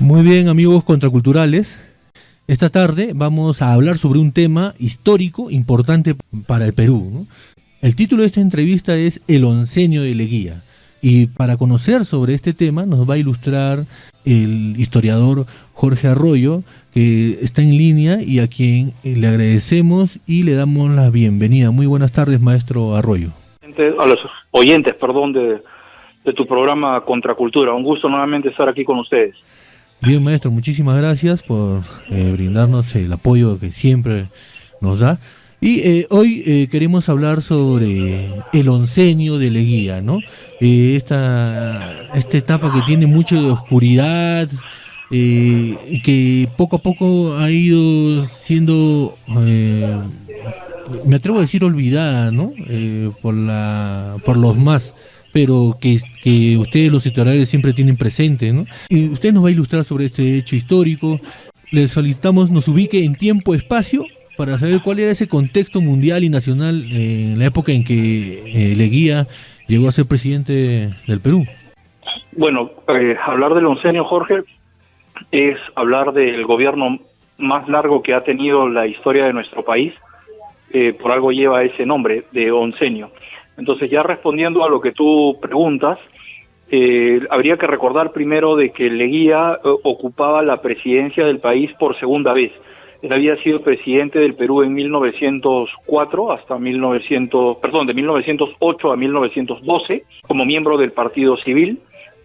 Muy bien, amigos contraculturales. Esta tarde vamos a hablar sobre un tema histórico importante para el Perú, ¿no? El título de esta entrevista es El Oncenio de Leguía. Y para conocer sobre este tema nos va a ilustrar el historiador Jorge Arroyo, que está en línea y a quien le agradecemos y le damos la bienvenida. Muy buenas tardes, maestro Arroyo. A los oyentes, de tu programa Contracultura. Un gusto nuevamente estar aquí con ustedes. Bien, maestro, muchísimas gracias por brindarnos el apoyo que siempre nos da. Y hoy queremos hablar sobre el oncenio de Leguía, ¿no? Esta etapa que tiene mucho de oscuridad, que poco a poco ha ido siendo, me atrevo a decir, olvidada, ¿no? Por los más, pero que ustedes los historiadores siempre tienen presente, ¿no? Y usted nos va a ilustrar sobre este hecho histórico. Le solicitamos nos ubique en tiempo-espacio para saber cuál era ese contexto mundial y nacional en la época en que Leguía llegó a ser presidente del Perú. Bueno, hablar del oncenio, Jorge, es hablar del gobierno más largo que ha tenido la historia de nuestro país. Por algo lleva ese nombre de oncenio. Entonces, ya respondiendo a lo que tú preguntas, habría que recordar primero de que Leguía ocupaba la presidencia del país por segunda vez. Él había sido presidente del Perú en 1904 de 1908 a 1912 como miembro del Partido Civil.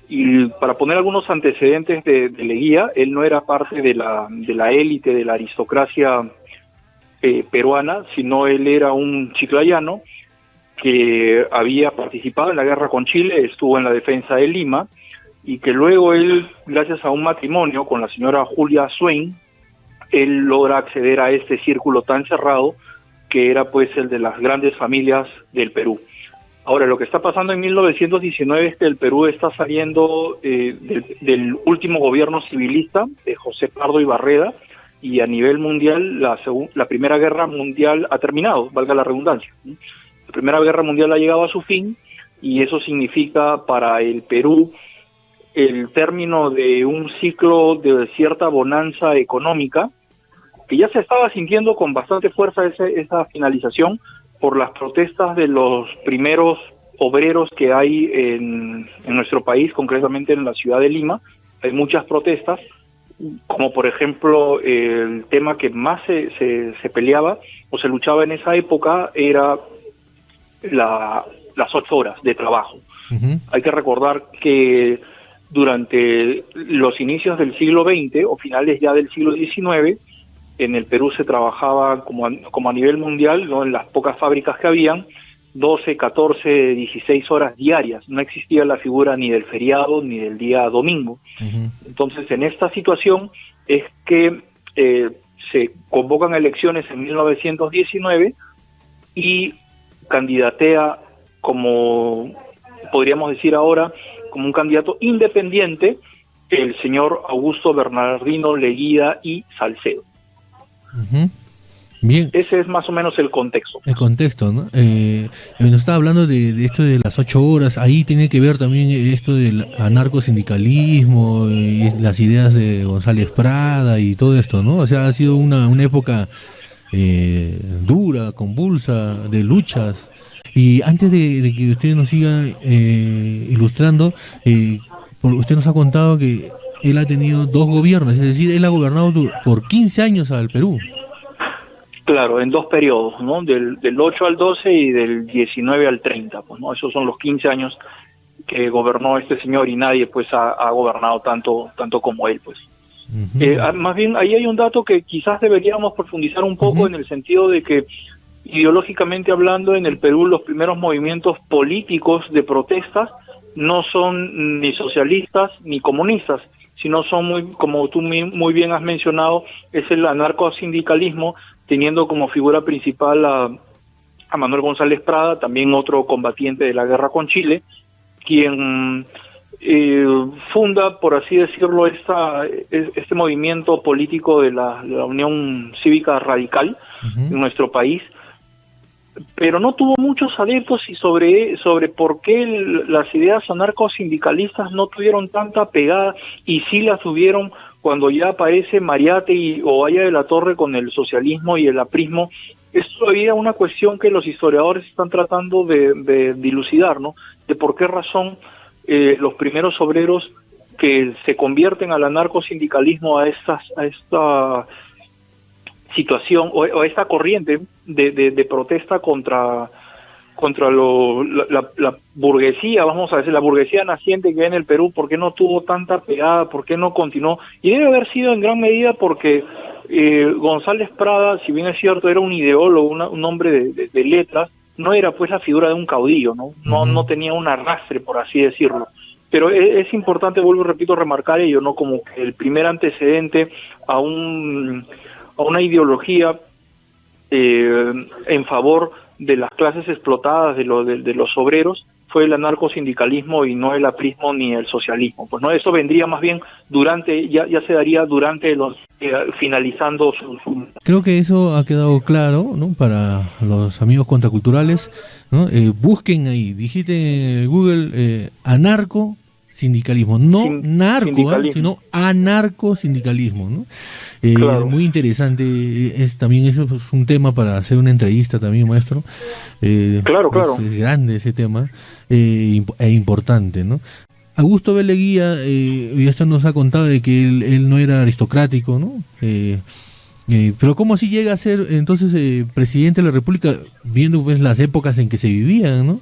Y para poner algunos antecedentes de Leguía, él no era parte de la élite de la aristocracia peruana, sino él era un chiclayano que había participado en la guerra con Chile, estuvo en la defensa de Lima, y que luego él, gracias a un matrimonio con la señora Julia Swain, él logra acceder a este círculo tan cerrado que era pues el de las grandes familias del Perú. Ahora, lo que está pasando en 1919 es que el Perú está saliendo del último gobierno civilista de José Pardo y Barreda, y a nivel mundial la Primera Guerra Mundial ha terminado, valga la redundancia. La Primera Guerra Mundial ha llegado a su fin, y eso significa para el Perú el término de un ciclo de cierta bonanza económica, que ya se estaba sintiendo con bastante fuerza esa finalización por las protestas de los primeros obreros que hay en nuestro país, concretamente en la ciudad de Lima. Hay muchas protestas, como por ejemplo el tema que más se peleaba o se luchaba en esa época era las 8 horas de trabajo. Uh-huh. Hay que recordar que durante los inicios del siglo XX o finales ya del siglo XIX, en el Perú se trabajaba como a nivel mundial, ¿no? En las pocas fábricas que habían, 12, 14, 16 horas diarias. No existía la figura ni del feriado ni del día domingo. Uh-huh. Entonces, en esta situación es que se convocan elecciones en 1919 y candidatea, como podríamos decir ahora, como un candidato independiente, el señor Augusto Bernardino Leguía y Salcedo. Uh-huh. Bien. Ese es más o menos el contexto. El contexto, ¿no? Nos estaba hablando de esto de las 8 horas, ahí tiene que ver también esto del anarcosindicalismo, y las ideas de González Prada y todo esto, ¿no? O sea, ha sido una época dura, convulsa, de luchas. Y antes de que usted nos siga ilustrando, usted nos ha contado que él ha tenido 2 gobiernos, es decir, él ha gobernado por 15 años al Perú. Claro, en 2 periodos, ¿no? Del 8 al 12 y del 19 al 30, pues, ¿no? Esos son los 15 años que gobernó este señor, y nadie pues ha gobernado tanto como él, pues. Uh-huh. Más bien, ahí hay un dato que quizás deberíamos profundizar un poco, uh-huh, en el sentido de que ideológicamente hablando, en el Perú los primeros movimientos políticos de protestas no son ni socialistas ni comunistas, sino son como tú muy bien has mencionado, es el anarcosindicalismo, teniendo como figura principal a Manuel González Prada, también otro combatiente de la guerra con Chile, quien funda, por así decirlo, este movimiento político de la Unión Cívica Radical, uh-huh, en nuestro país, pero no tuvo muchos adeptos, y sobre por qué las ideas anarcosindicalistas no tuvieron tanta pegada y sí las tuvieron cuando ya aparece Mariátegui o Haya de la Torre con el socialismo y el aprismo, es todavía una cuestión que los historiadores están tratando de dilucidar, ¿no? De por qué razón los primeros obreros que se convierten al anarcosindicalismo, a esta situación o a esta corriente de protesta contra la burguesía, vamos a decir, la burguesía naciente que hay en el Perú, ¿por qué no tuvo tanta pegada? ¿Por qué no continuó? Y debe haber sido en gran medida porque González Prada, si bien es cierto, era un ideólogo, un hombre de letras, no era pues la figura de un caudillo, no tenía un arrastre, por así decirlo. Pero es importante, vuelvo y repito, remarcar ello, ¿no? Como que el primer antecedente a una ideología en favor de las clases explotadas, de los obreros, fue el anarcosindicalismo y no el aprismo ni el socialismo. Pues no, eso vendría más bien ya se daría durante finalizando su... Creo que eso ha quedado claro, ¿no? Para los amigos contraculturales, ¿no? Busquen ahí, digiten en Google anarcosindicalismo, no narco, sino anarcosindicalismo, ¿no? Claro. Muy interesante, también eso es un tema para hacer una entrevista también, maestro. Claro. Es grande ese tema e importante, ¿no? Augusto B. Leguía, ya nos ha contado de que él no era aristocrático, ¿no? Pero ¿cómo así llega a ser entonces presidente de la República, viendo pues las épocas en que se vivían, ¿no?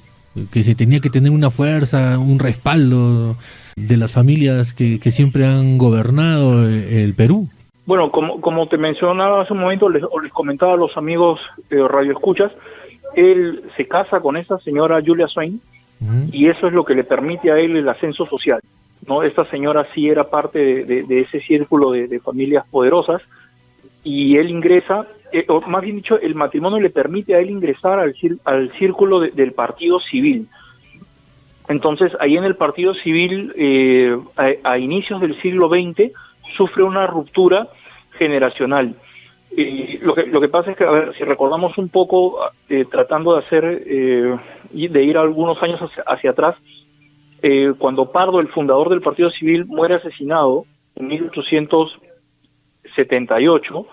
Que se tenía que tener una fuerza, un respaldo de las familias que siempre han gobernado el Perú. Bueno, como te mencionaba hace un momento, les comentaba a los amigos radioescuchas, él se casa con esa señora Julia Swain, y eso es lo que le permite a él el ascenso social, ¿no? Esta señora sí era parte de ese círculo de familias poderosas, y él ingresa, o más bien dicho, el matrimonio le permite a él ingresar al círculo del partido civil. Entonces, ahí en el partido civil, a inicios del siglo XX, sufre una ruptura generacional. Lo que pasa es que, a ver, si recordamos un poco, tratando de de ir algunos años hacia atrás, cuando Pardo, el fundador del Partido Civil, muere asesinado en 1878,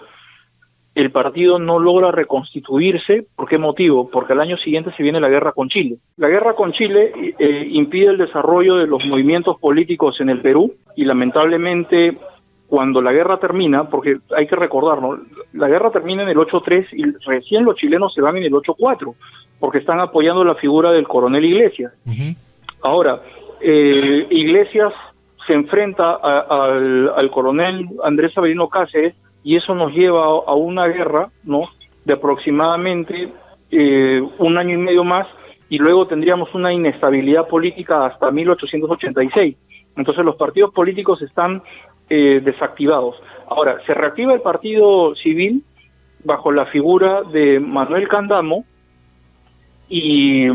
el partido no logra reconstituirse. ¿Por qué motivo? Porque al año siguiente se viene la guerra con Chile. La guerra con Chile impide el desarrollo de los movimientos políticos en el Perú, y lamentablemente cuando la guerra termina, porque hay que recordarlo, la guerra termina en el 8-3 y recién los chilenos se van en el 8-4, porque están apoyando la figura del coronel Iglesias. Ahora, Iglesias se enfrenta al coronel Andrés Avelino Cáceres, y eso nos lleva a una guerra, ¿no?, de aproximadamente un año y medio más, y luego tendríamos una inestabilidad política hasta 1886. Entonces los partidos políticos están desactivados. Ahora, se reactiva el partido civil bajo la figura de Manuel Candamo, y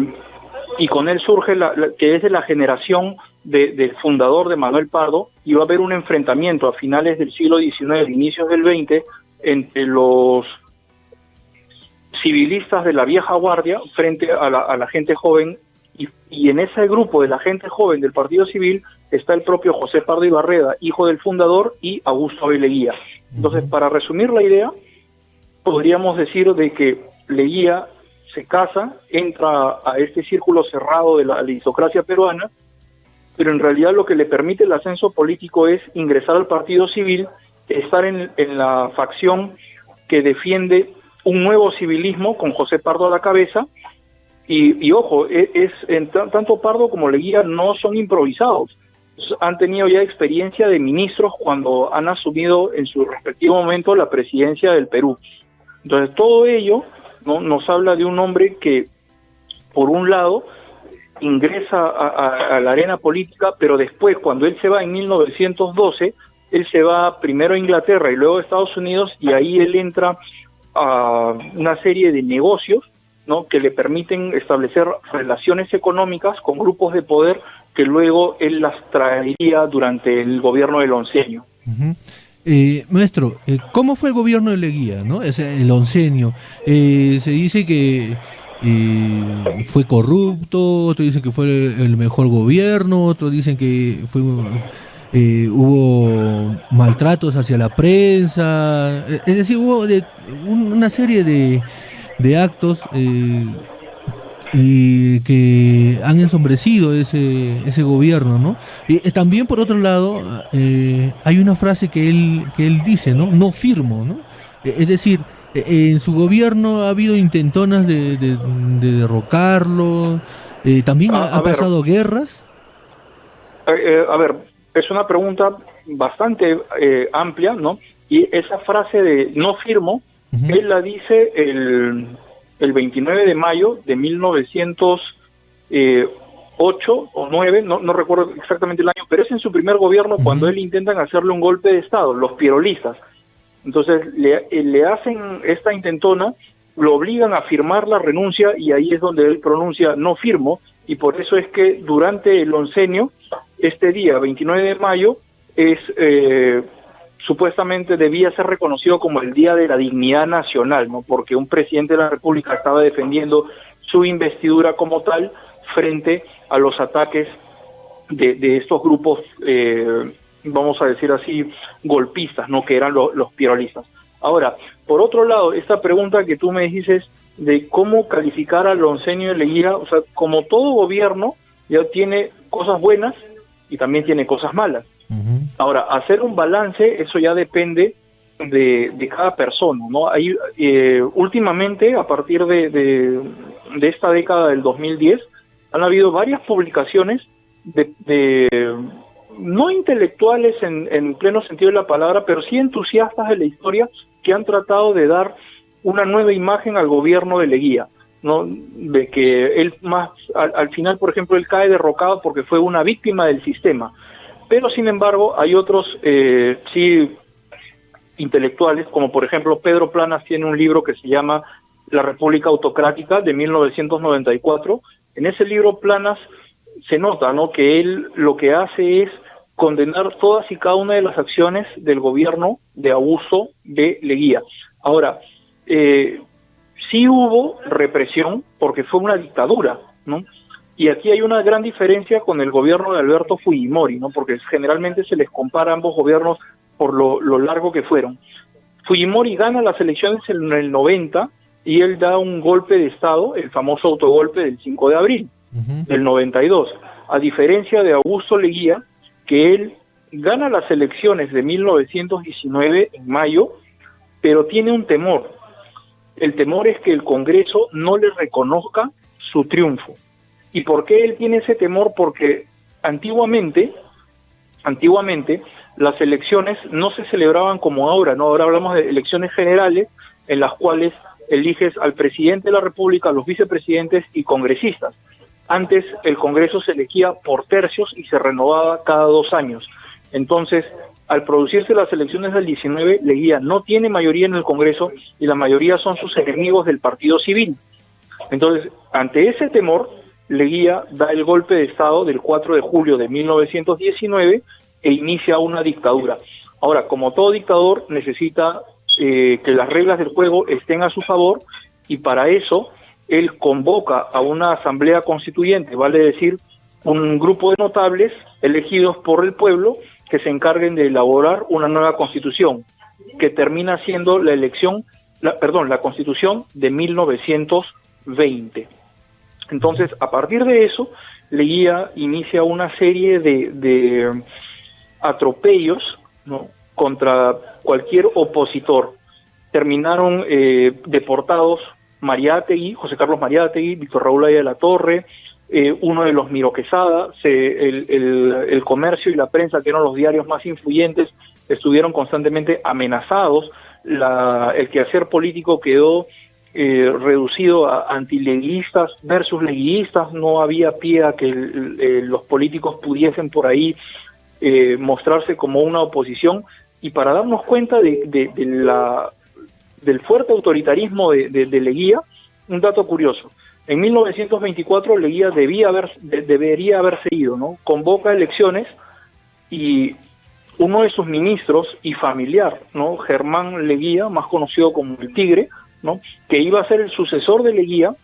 con él surge que es de la generación del fundador de Manuel Pardo, y va a haber un enfrentamiento a finales del siglo XIX, inicios del XX, entre los civilistas de la vieja guardia frente a la gente joven, y en ese grupo de la gente joven del Partido Civil está el propio José Pardo Ibarreda, hijo del fundador, y Augusto B. Leguía. Entonces, para resumir la idea, podríamos decir de que Leguía se casa, entra a este círculo cerrado de la aristocracia peruana, pero en realidad lo que le permite el ascenso político es ingresar al Partido Civil, estar en la facción que defiende un nuevo civilismo con José Pardo a la cabeza, y ojo, tanto Pardo como Leguía no son improvisados, han tenido ya experiencia de ministros cuando han asumido en su respectivo momento la presidencia del Perú. Entonces todo ello, ¿no?, nos habla de un hombre que, por un lado, ingresa a la arena política, pero después, cuando él se va en 1912, él se va primero a Inglaterra y luego a Estados Unidos, y ahí él entra a una serie de negocios, ¿no?, que le permiten establecer relaciones económicas con grupos de poder que luego él las traería durante el gobierno del oncenio. Maestro, ¿cómo fue el gobierno de Leguía, ¿no? O sea, el oncenio. Se dice que fue corrupto, otros dicen que fue el mejor gobierno, otros dicen que fue hubo maltratos hacia la prensa, es decir, hubo una serie de actos y que han ensombrecido ese gobierno, ¿no? Y también por otro lado hay una frase que él dice, ¿no? No firmo, ¿no? Es decir, en su gobierno ha habido intentonas de derrocarlo, también A ha ver, pasado guerras. a ver, es una pregunta bastante amplia, ¿no? Y esa frase de no firmo, Ujú, él la dice el 29 de mayo de 1908 o 9, no recuerdo exactamente el año, pero es en su primer gobierno cuando ujú. él intentan hacerle un golpe de Estado, los pierolistas. Entonces le hacen esta intentona, lo obligan a firmar la renuncia y ahí es donde él pronuncia no firmo, y por eso es que durante el oncenio, este día, 29 de mayo, es supuestamente debía ser reconocido como el Día de la Dignidad Nacional, ¿no? Porque un presidente de la República estaba defendiendo su investidura como tal frente a los ataques de estos grupos, vamos a decir así, golpistas, ¿no? Que eran los pierolistas. Ahora, por otro lado, esta pregunta que tú me dices de cómo calificar al oncenio de Leguía, o sea, como todo gobierno, ya tiene cosas buenas y también tiene cosas malas. Ujú. Ahora, hacer un balance, eso ya depende de cada persona, ¿no? Ahí, últimamente, a partir de esta década del 2010, han habido varias publicaciones de no intelectuales en pleno sentido de la palabra, pero sí entusiastas de la historia que han tratado de dar una nueva imagen al gobierno de Leguía, ¿no? De que él más, al final, por ejemplo, él cae derrocado porque fue una víctima del sistema. Pero, sin embargo, hay otros, sí, intelectuales, como por ejemplo Pedro Planas tiene un libro que se llama La República Autocrática, de 1994. En ese libro Planas se nota, ¿no?, que él lo que hace es condenar todas y cada una de las acciones del gobierno de abuso de Leguía. Ahora, sí hubo represión porque fue una dictadura, ¿no? Y aquí hay una gran diferencia con el gobierno de Alberto Fujimori, ¿no? Porque generalmente se les compara a ambos gobiernos por lo largo que fueron. Fujimori gana las elecciones en el 90 y él da un golpe de Estado, el famoso autogolpe del 5 de abril Ujú. del 92. A diferencia de Augusto Leguía, que él gana las elecciones de 1919 en mayo, pero tiene un temor. El temor es que el Congreso no le reconozca su triunfo. ¿Y por qué él tiene ese temor? Porque antiguamente las elecciones no se celebraban como ahora, ¿no? Ahora hablamos de elecciones generales en las cuales eliges al presidente de la República, a los vicepresidentes y congresistas. Antes el Congreso se elegía por tercios y se renovaba cada 2 años. Entonces, al producirse las elecciones del 19, Leguía no tiene mayoría en el Congreso y la mayoría son sus enemigos del Partido Civil. Entonces, ante ese temor, Leguía da el golpe de Estado del 4 de julio de 1919 e inicia una dictadura. Ahora, como todo dictador, necesita que las reglas del juego estén a su favor y para eso él convoca a una asamblea constituyente, vale decir, un grupo de notables elegidos por el pueblo que se encarguen de elaborar una nueva constitución, que termina siendo la constitución de 1920. Entonces, a partir de eso, Leguía inicia una serie de atropellos, ¿no?, contra cualquier opositor. Terminaron deportados José Carlos Mariátegui, Víctor Raúl Aya de la Torre, uno de los Miro Quesada, el Comercio y la Prensa, que eran los diarios más influyentes, estuvieron constantemente amenazados. El quehacer político quedó reducido a antileguistas versus leguistas. No había pie a que los políticos pudiesen por ahí mostrarse como una oposición, y para darnos cuenta del fuerte autoritarismo de Leguía, un dato curioso: en 1924 Leguía debería haberse ido, ¿no? Convoca elecciones y uno de sus ministros y familiar, ¿no?, Germán Leguía, más conocido como el Tigre, ¿no?, que iba a ser el sucesor de Leguía,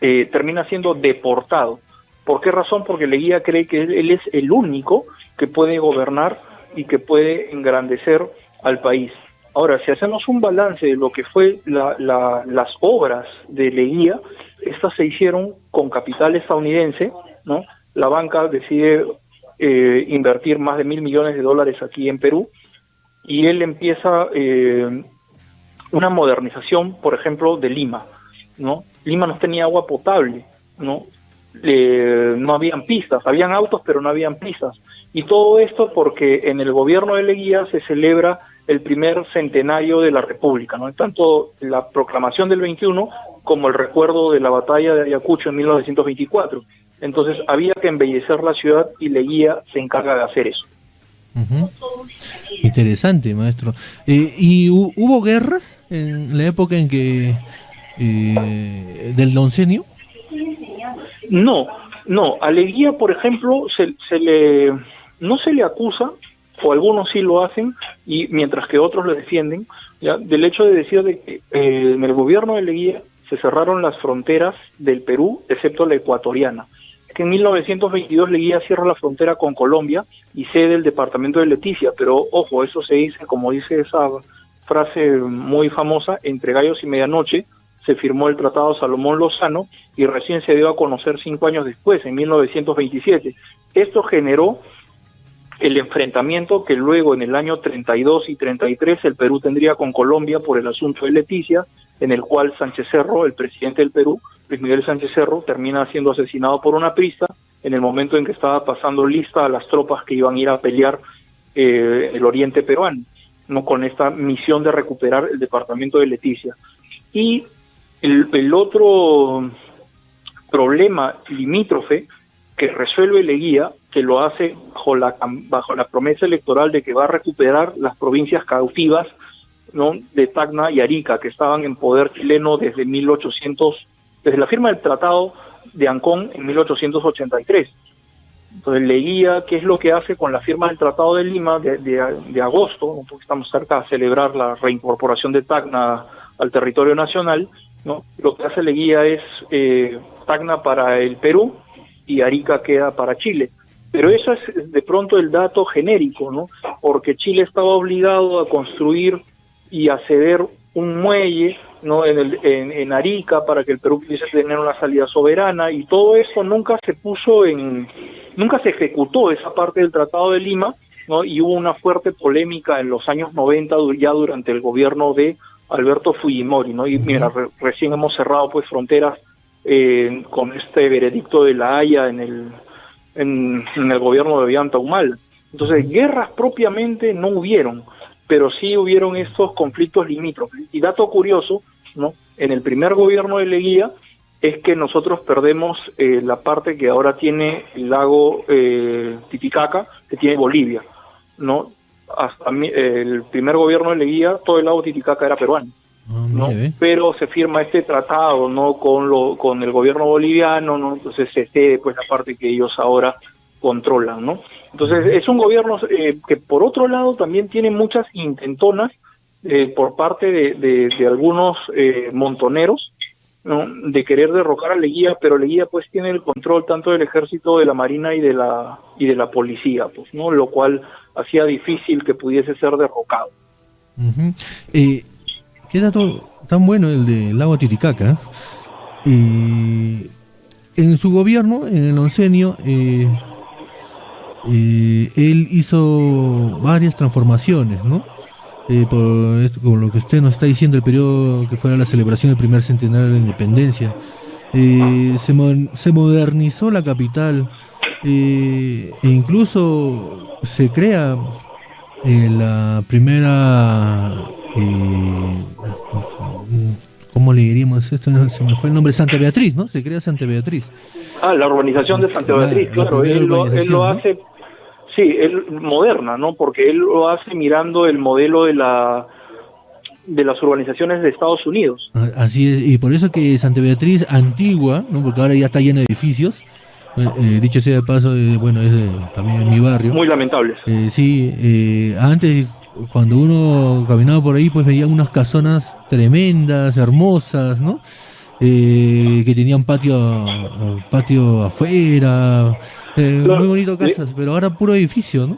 termina siendo deportado. ¿Por qué razón? Porque Leguía cree que él es el único que puede gobernar y que puede engrandecer al país. Ahora, si hacemos un balance de lo que fue las obras de Leguía, estas se hicieron con capital estadounidense, ¿no? La banca decide invertir más de $1.000 millones aquí en Perú, y él empieza una modernización, por ejemplo, de Lima, ¿no? Lima no tenía agua potable, ¿no? No habían pistas, habían autos, pero no habían pistas. Y todo esto porque en el gobierno de Leguía se celebra el primer centenario de la República, ¿no? Tanto la proclamación del 21 como el recuerdo de la batalla de Ayacucho en 1924. Entonces había que embellecer la ciudad y Leguía se encarga de hacer eso. Uh-huh. Interesante, maestro. ¿Y hubo guerras en la época en que del oncenio? No, a Leguía, por ejemplo, no se le acusa, o algunos sí lo hacen, y mientras que otros lo defienden, ¿ya? Del hecho de decir de que en el gobierno de Leguía se cerraron las fronteras del Perú, excepto la ecuatoriana. Que en 1922 Leguía cierra la frontera con Colombia y cede el departamento de Leticia, pero ojo, eso se dice, como dice esa frase muy famosa, entre gallos y medianoche, se firmó el Tratado Salomón Lozano y recién se dio a conocer 5 años después, en 1927. Esto generó el enfrentamiento que luego en el año 32 y 33 el Perú tendría con Colombia por el asunto de Leticia, en el cual Sánchez Cerro, el presidente del Perú, Luis Miguel Sánchez Cerro, termina siendo asesinado por una prista en el momento en que estaba pasando lista a las tropas que iban a ir a pelear el oriente peruano, no, con esta misión de recuperar el departamento de Leticia. Y el otro problema limítrofe que resuelve Leguía, que lo hace bajo la promesa electoral de que va a recuperar las provincias cautivas, ¿no?, de Tacna y Arica, que estaban en poder chileno desde la firma del Tratado de Ancón en 1883. Entonces Leguía, ¿qué es lo que hace con la firma del Tratado de Lima de agosto? Porque estamos cerca de celebrar la reincorporación de Tacna al territorio nacional, ¿no? Lo que hace Leguía es Tacna para el Perú y Arica queda para Chile. Pero eso es de pronto el dato genérico, ¿no? Porque Chile estaba obligado a construir y a ceder un muelle, ¿no?, en Arica para que el Perú pudiese tener una salida soberana, y todo eso nunca se ejecutó esa parte del Tratado de Lima, ¿no? Y hubo una fuerte polémica en los años 90 ya durante el gobierno de Alberto Fujimori, ¿no? Y mira, recién hemos cerrado pues fronteras con este veredicto de La Haya en el gobierno de Ollanta Humala. Entonces, guerras propiamente no hubieron, pero sí hubieron estos conflictos limítrofes. Y dato curioso, ¿no?, en el primer gobierno de Leguía es que nosotros perdemos la parte que ahora tiene el lago Titicaca, que tiene Bolivia, ¿no? Hasta el primer gobierno de Leguía, todo el lago Titicaca era peruano, ¿no? Pero se firma este tratado, ¿no?, con el gobierno boliviano, ¿no? Entonces se cede pues la parte que ellos ahora controlan, ¿no? Entonces es un gobierno que por otro lado también tiene muchas intentonas por parte de algunos montoneros, ¿no?, de querer derrocar a Leguía, pero Leguía pues tiene el control tanto del ejército, de la marina y de la policía, pues, ¿no?, lo cual hacía difícil que pudiese ser derrocado. Uh-huh. Qué dato tan bueno el del lago Titicaca. En su gobierno, en el oncenio, él hizo varias transformaciones, ¿no? Por lo que usted nos está diciendo, el periodo que fuera la celebración del primer centenario de la independencia, se modernizó la capital, e incluso se crea la primera, ¿cómo le diríamos esto? Se me fue el nombre, Santa Beatriz, ¿no? Se crea Santa Beatriz. La urbanización de Santa Beatriz, claro, él lo hace, sí, él moderna, ¿no? Porque él lo hace mirando el modelo de las urbanizaciones de Estados Unidos. Así es, y por eso que Santa Beatriz antigua, ¿no?, porque ahora ya está llena de edificios, dicho sea de paso, bueno, es también en mi barrio. Muy lamentables. Antes, cuando uno caminaba por ahí, pues veía unas casonas tremendas, hermosas, ¿no? Que tenían patio afuera, Muy bonito casas, pero ahora puro edificio, ¿no?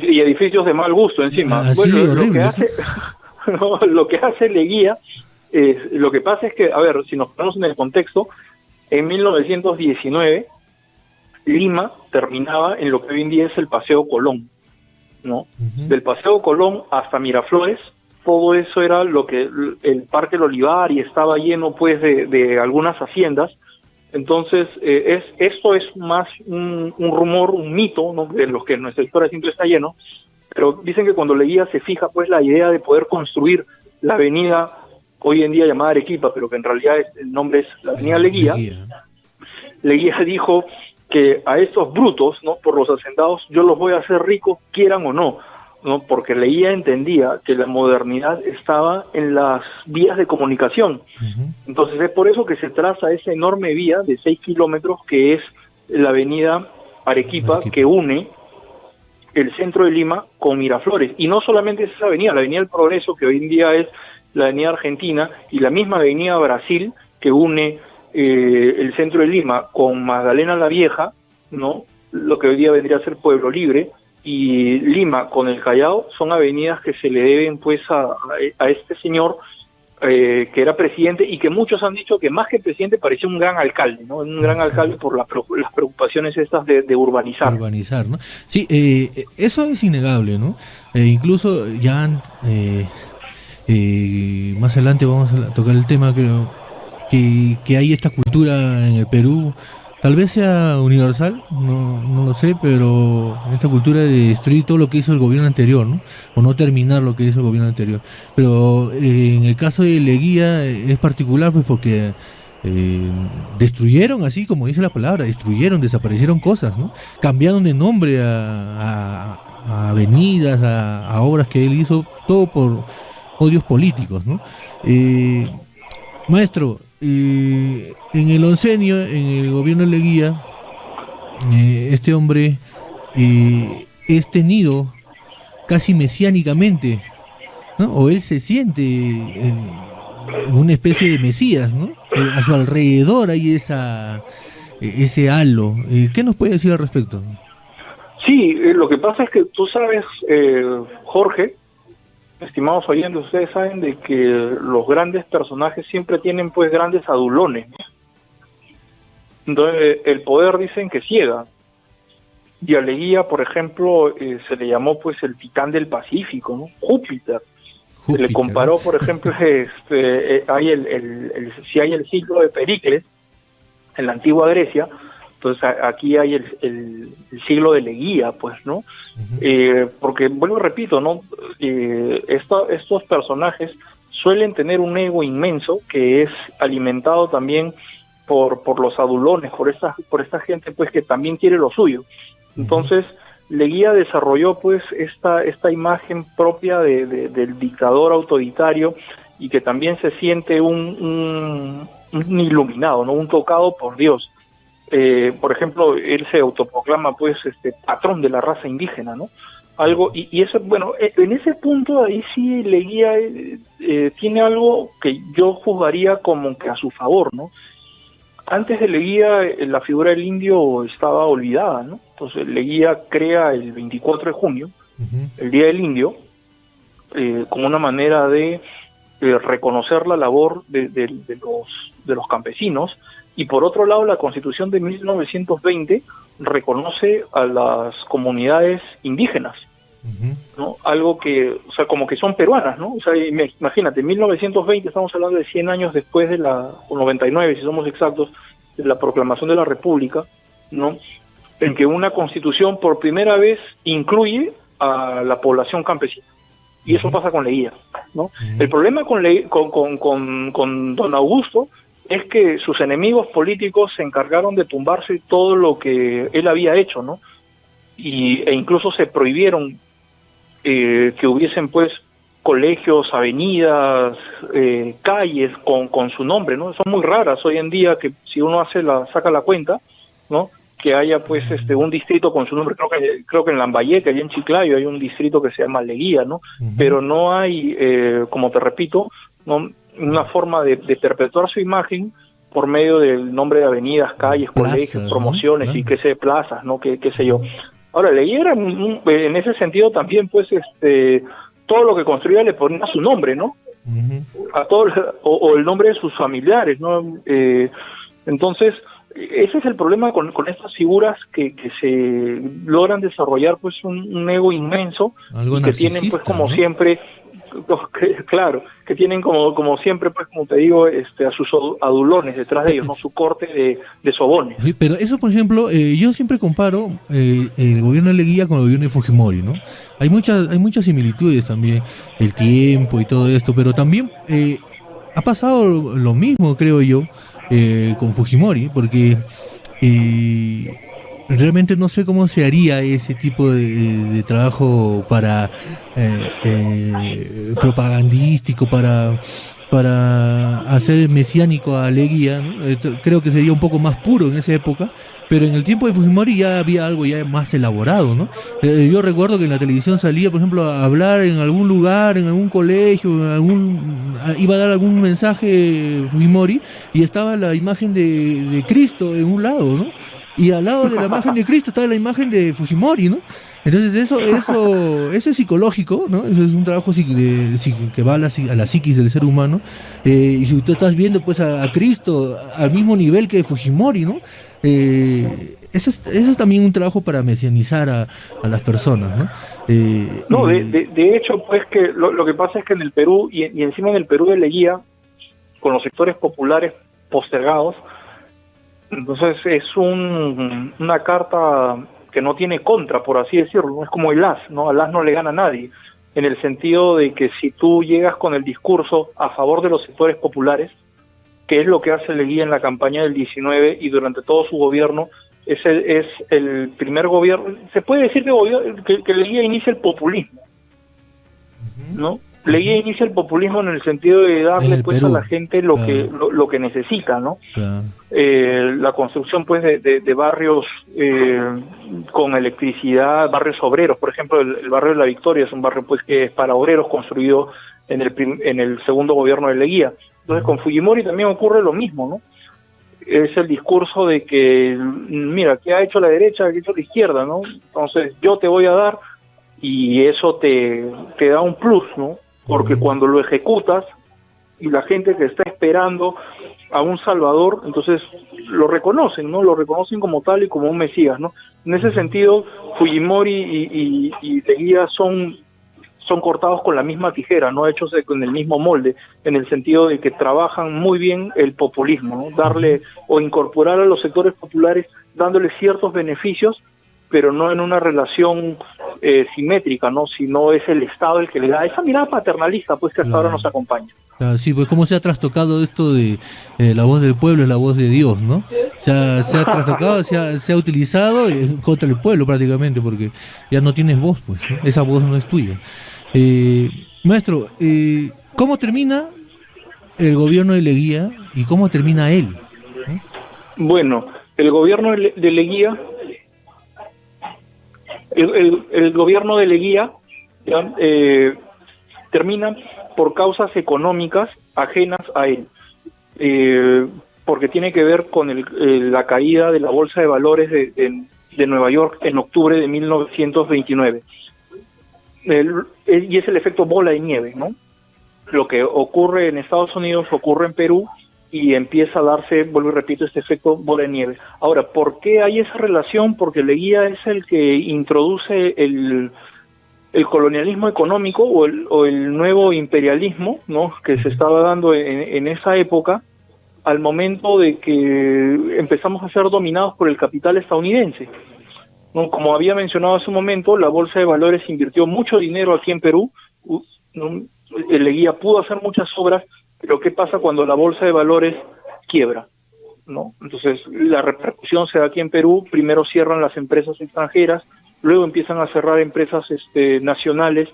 Y edificios de mal gusto encima. Así, Bueno, lo que horrible, ¿sí? hace, no, lo que hace Leguía, lo que pasa es que, a ver, si nos ponemos en el contexto, en 1919 Lima terminaba en lo que hoy en día es el Paseo Colón, ¿no? Del Paseo Colón hasta Miraflores, todo eso era lo que el Parque del Olivar, y estaba lleno pues de algunas haciendas. Entonces, esto es más un rumor, un mito, ¿no?, de los que nuestra historia siempre está lleno, pero dicen que cuando Leguía se fija pues la idea de poder construir la avenida hoy en día llamada Arequipa, pero que en realidad el nombre es la avenida Leguía. Leguía dijo que a estos brutos, ¿no?, por los hacendados, yo los voy a hacer ricos, quieran o no, ¿no? Porque Leguía entendía que la modernidad estaba en las vías de comunicación. Entonces es por eso que se traza esa enorme vía de 6 kilómetros que es la avenida Arequipa, que une el centro de Lima con Miraflores. Y no solamente es esa avenida, la avenida del Progreso, que hoy en día es la avenida Argentina, y la misma avenida Brasil, que une el centro de Lima con Magdalena la Vieja, ¿no?, lo que hoy día vendría a ser Pueblo Libre, y Lima con el Callao, son avenidas que se le deben pues a este señor que era presidente, y que muchos han dicho que más que presidente parecía un gran alcalde, ¿no? Un gran alcalde por las preocupaciones estas de urbanizar. Urbanizar, ¿no? Sí, eso es innegable, ¿no? Incluso ya más adelante vamos a tocar el tema, creo, que hay esta cultura en el Perú. Tal vez sea universal, no lo sé, pero esta cultura de destruir todo lo que hizo el gobierno anterior, ¿no? O no terminar lo que hizo el gobierno anterior. Pero en el caso de Leguía es particular, pues porque destruyeron, así como dice la palabra, destruyeron, desaparecieron cosas, ¿no? Cambiaron de nombre a avenidas, a obras que él hizo, todo por odios políticos, ¿no? Maestro, en el oncenio, en el gobierno de Leguía, este hombre es tenido casi mesiánicamente, ¿no? O él se siente una especie de mesías, ¿no? A su alrededor hay ese halo. ¿Qué nos puede decir al respecto? Sí, lo que pasa es que tú sabes, Jorge, estimados oyentes, ustedes saben de que los grandes personajes siempre tienen pues grandes adulones, ¿no? Entonces el poder dicen que ciega, y a Leguía, por ejemplo, se le llamó pues el titán del Pacífico, ¿no? Júpiter. Se le comparó, por ejemplo, hay si hay el siglo de Pericles en la antigua Grecia, entonces aquí hay el siglo de Leguía, pues, ¿no? Porque, vuelvo y repito, ¿no? Estos personajes suelen tener un ego inmenso que es alimentado también por los adulones, por esta gente, pues, que también quiere lo suyo. Entonces, Leguía desarrolló, pues, esta imagen propia del dictador autoritario, y que también se siente un iluminado, ¿no? Un tocado por Dios. Por ejemplo, él se autoproclama pues patrón de la raza indígena, ¿no? Algo, y eso, bueno, en ese punto ahí sí Leguía tiene algo que yo juzgaría como que a su favor, ¿no? Antes de Leguía la figura del indio estaba olvidada, ¿no? Entonces Leguía crea el 24 de junio, el Día del Indio, como una manera de reconocer la labor de los campesinos. Y por otro lado, la Constitución de 1920 reconoce a las comunidades indígenas, ¿no? Algo que, o sea, como que son peruanas, ¿no? O sea, imagínate, 1920, estamos hablando de 100 años después de o 99, si somos exactos, de la proclamación de la República, ¿no? En que una Constitución por primera vez incluye a la población campesina. Y eso pasa con Leguía, ¿no? El problema con don Augusto es que sus enemigos políticos se encargaron de tumbarse todo lo que él había hecho, ¿no? E incluso se prohibieron que hubiesen pues colegios, avenidas, calles con su nombre, ¿no? Son muy raras hoy en día, que si uno saca la cuenta, ¿no? Que haya pues un distrito con su nombre. Creo que en Lambayeque, allá en Chiclayo, hay un distrito que se llama Leguía, ¿no? Pero no hay, como te repito, ¿no?, una forma de perpetuar su imagen, por medio del nombre de avenidas, calles, Plazas, colegios, promociones, ¿no? y qué sé, plazas, ¿no? Qué sé yo. Ahora, Leguía era en ese sentido también, pues, todo lo que construía le ponía su nombre, ¿no? Ujú. A todo, o el nombre de sus familiares, ¿no? Entonces, ese es el problema con estas figuras que se logran desarrollar, pues, un ego inmenso, Algo y que tienen, pues, narcisista, como ¿no? siempre, claro, que tienen como siempre, pues, como te digo, a sus adulones detrás de ellos, ¿no? Su corte de sobones. Sí, pero eso, por ejemplo, yo siempre comparo el gobierno de Leguía con el gobierno de Fujimori, ¿no? Hay muchas similitudes también, el tiempo y todo esto, pero también ha pasado lo mismo, creo yo, con Fujimori, porque realmente no sé cómo se haría ese tipo de trabajo para propagandístico, para hacer mesiánico a Leguía, ¿no? Creo que sería un poco más puro en esa época, pero en el tiempo de Fujimori ya había algo ya más elaborado, ¿no? Yo recuerdo que en la televisión salía, por ejemplo, a hablar en algún lugar, en algún colegio, iba a dar algún mensaje Fujimori y estaba la imagen de Cristo en un lado, ¿no? Y al lado de la imagen de Cristo estaba la imagen de Fujimori, ¿no? Entonces eso es psicológico, ¿no? Eso es un trabajo que va a a la psiquis del ser humano. Y si tú estás viendo pues a Cristo al mismo nivel que Fujimori, ¿no? Eso es también un trabajo para mesianizar a las personas, ¿no? No, de hecho, pues, que lo que pasa es que en el Perú, y encima en el Perú de Leguía, con los sectores populares postergados, entonces es una carta que no tiene contra, por así decirlo, no es como el as, ¿no? Al as no le gana a nadie, en el sentido de que si tú llegas con el discurso a favor de los sectores populares, que es lo que hace Leguía en la campaña del 19 y durante todo su gobierno, es el primer gobierno, se puede decir que Leguía inicia el populismo, ¿no? Leguía inicia el populismo en el sentido de en darle el pues Perú, a la gente lo claro, que necesita, ¿no? claro. La construcción pues de barrios con electricidad, barrios obreros, por ejemplo el barrio de La Victoria es un barrio pues que es para obreros, construido en el segundo gobierno de Leguía. Entonces con Fujimori también ocurre lo mismo, ¿no? Es el discurso de que, mira, ¿qué ha hecho la derecha? ¿Qué ha hecho la izquierda? ¿No? Entonces yo te voy a dar, y eso te da un plus, ¿no? Porque cuando lo ejecutas y la gente que está esperando a un salvador, entonces lo reconocen, ¿no? Lo reconocen como tal y como un mesías, ¿no? En ese sentido, Fujimori y Leguía son cortados con la misma tijera, no hechos con el mismo molde, en el sentido de que trabajan muy bien el populismo, ¿no? Darle o incorporar a los sectores populares dándoles ciertos beneficios, pero no en una relación simétrica, ¿no? Sino es el Estado el que le da esa mirada paternalista, pues, que hasta ahora Claro. nos acompaña. Claro, sí, pues cómo se ha trastocado esto de la voz del pueblo es la voz de Dios, ¿no? Se ha trastocado, se ha utilizado contra el pueblo prácticamente, porque ya no tienes voz, pues, ¿no? Esa voz no es tuya. Maestro, ¿cómo termina el gobierno de Leguía y cómo termina él? ¿Eh? Bueno, el gobierno de Leguía, el gobierno de Leguía ya, termina por causas económicas ajenas a él, porque tiene que ver con la caída de la bolsa de valores de Nueva York en octubre de 1929. Y es el efecto bola de nieve, ¿no? Lo que ocurre en Estados Unidos ocurre en Perú y empieza a darse, vuelvo y repito, este efecto bola de nieve. Ahora, ¿por qué hay esa relación? Porque Leguía es el que introduce el colonialismo económico o el nuevo imperialismo, ¿no? Que se estaba dando en esa época, al momento de que empezamos a ser dominados por el capital estadounidense, ¿no? Como había mencionado hace un momento, la bolsa de valores invirtió mucho dinero aquí en Perú, ¿no? Leguía pudo hacer muchas obras, pero ¿qué pasa cuando la bolsa de valores quiebra, ¿no? Entonces la repercusión se da aquí en Perú. Primero cierran las empresas extranjeras, luego empiezan a cerrar empresas nacionales,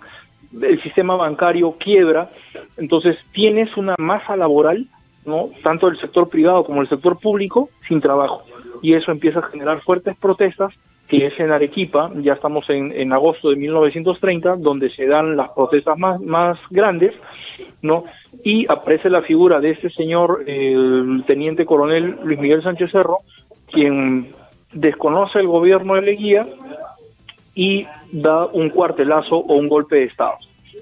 el sistema bancario quiebra, entonces tienes una masa laboral, ¿no? Tanto el sector privado como el sector público sin trabajo, y eso empieza a generar fuertes protestas que es en Arequipa. Ya estamos en agosto de 1930, donde se dan las protestas más grandes, ¿no? Y aparece la figura de este señor, el teniente coronel Luis Miguel Sánchez Cerro, quien desconoce el gobierno de Leguía y da un cuartelazo o un golpe de Estado,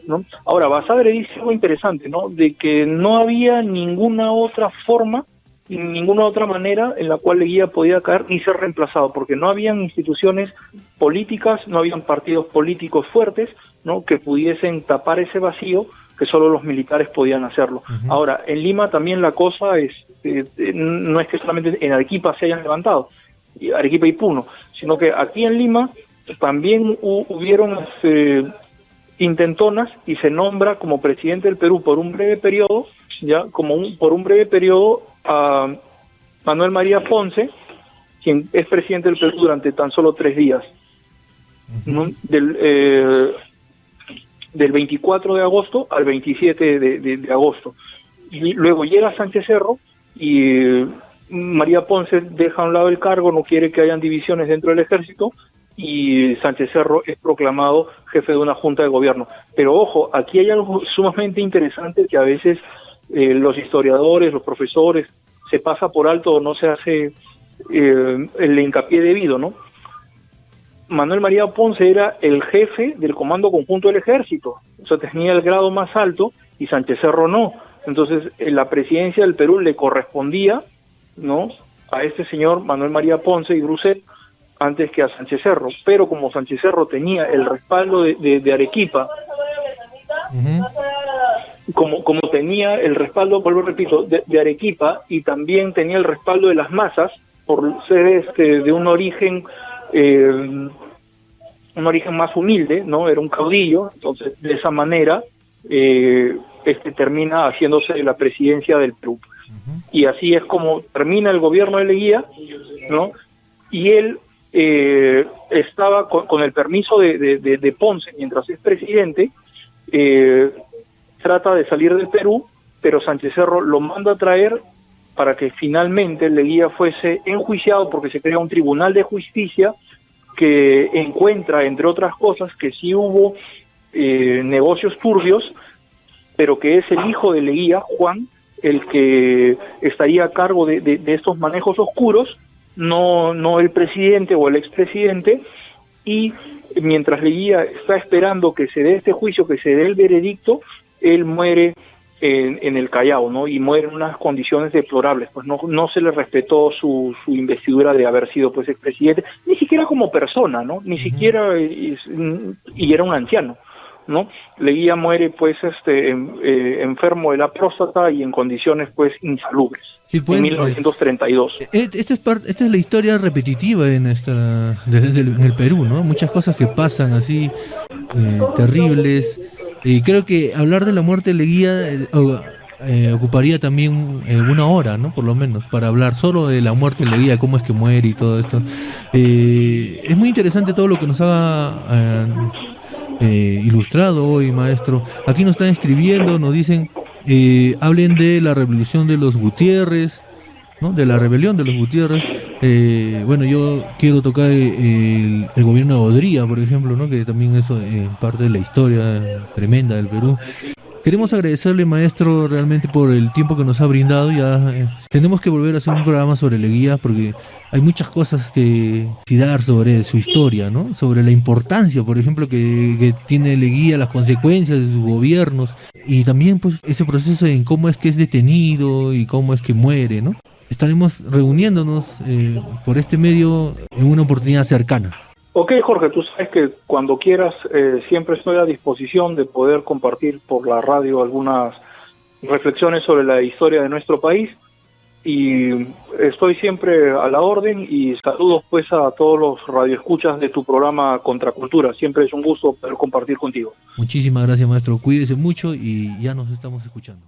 ¿no? Ahora, Basadre dice algo interesante, ¿no? De que no había ninguna otra forma, ninguna otra manera en la cual Leguía podía caer ni ser reemplazado, porque no habían instituciones políticas, no habían partidos políticos fuertes, ¿no?, que pudiesen tapar ese vacío, que solo los militares podían hacerlo. Uh-huh. Ahora, en Lima también la cosa es, no es que solamente en Arequipa se hayan levantado, Arequipa y Puno, sino que aquí en Lima también hubieron intentonas, y se nombra como presidente del Perú por un breve periodo, por un breve periodo, a Manuel María Ponce, quien es presidente del Perú durante tan solo 3 días, ¿no? Del 24 de agosto al 27 de agosto. Y luego llega Sánchez Cerro y María Ponce deja a un lado el cargo, no quiere que hayan divisiones dentro del ejército, y Sánchez Cerro es proclamado jefe de una junta de gobierno. Pero ojo, aquí hay algo sumamente interesante que a veces los historiadores, los profesores, se pasa por alto o no se hace el hincapié debido, ¿no? Manuel María Ponce era el jefe del Comando Conjunto del Ejército, o sea, tenía el grado más alto, y Sánchez Cerro no. Entonces, la presidencia del Perú le correspondía, ¿no?, a este señor Manuel María Ponce y Gruset, antes que a Sánchez Cerro. Pero como Sánchez Cerro tenía el respaldo de Arequipa, como tenía el respaldo, vuelvo repito, de Arequipa, y también tenía el respaldo de las masas, por ser de un origen más humilde, ¿no? Era un caudillo. Entonces, de esa manera, termina haciéndose la presidencia del Perú. Uh-huh. Y así es como termina el gobierno de Leguía, ¿no? Y él estaba con el permiso de Ponce, mientras es presidente, trata de salir del Perú, pero Sánchez Cerro lo manda a traer para que finalmente Leguía fuese enjuiciado, porque se crea un tribunal de justicia que encuentra, entre otras cosas, que sí hubo negocios turbios, pero que es el hijo de Leguía, Juan, el que estaría a cargo de estos manejos oscuros, no el presidente o el expresidente. Y mientras Leguía está esperando que se dé este juicio, que se dé el veredicto, él muere en el Callao, ¿no? Y muere en unas condiciones deplorables. Pues no se le respetó su investidura de haber sido, pues, expresidente, ni siquiera como persona, ¿no? Ni siquiera, y era un anciano, ¿no? Leguía muere, pues, enfermo de la próstata y en condiciones, pues, insalubres, sí, pues, en 1932. Esta es la historia repetitiva en el Perú, ¿no? Muchas cosas que pasan así, terribles. Y creo que hablar de la muerte de Leguía ocuparía también 1 hora, ¿no? Por lo menos, para hablar solo de la muerte de Leguía, cómo es que muere y todo esto. Es muy interesante todo lo que nos ha ilustrado hoy, maestro. Aquí nos están escribiendo, nos dicen, hablen de la revolución de los Gutiérrez, ¿no? De la rebelión de los Gutiérrez. Bueno, yo quiero tocar el gobierno de Odría, por ejemplo, ¿no? Que también es parte de la historia tremenda del Perú. Queremos agradecerle, maestro, realmente por el tiempo que nos ha brindado. Ya tenemos que volver a hacer un programa sobre Leguía, porque hay muchas cosas que dar sobre su historia, ¿no? Sobre la importancia, por ejemplo, que tiene Leguía, las consecuencias de sus gobiernos, y también, pues, ese proceso en cómo es que es detenido y cómo es que muere, ¿no? Estaremos reuniéndonos por este medio en una oportunidad cercana. Ok, Jorge, tú sabes que cuando quieras siempre estoy a disposición de poder compartir por la radio algunas reflexiones sobre la historia de nuestro país, y estoy siempre a la orden. Y saludos, pues, a todos los radioescuchas de tu programa Contracultura. Siempre es un gusto poder compartir contigo. Muchísimas gracias, maestro. Cuídese mucho y ya nos estamos escuchando.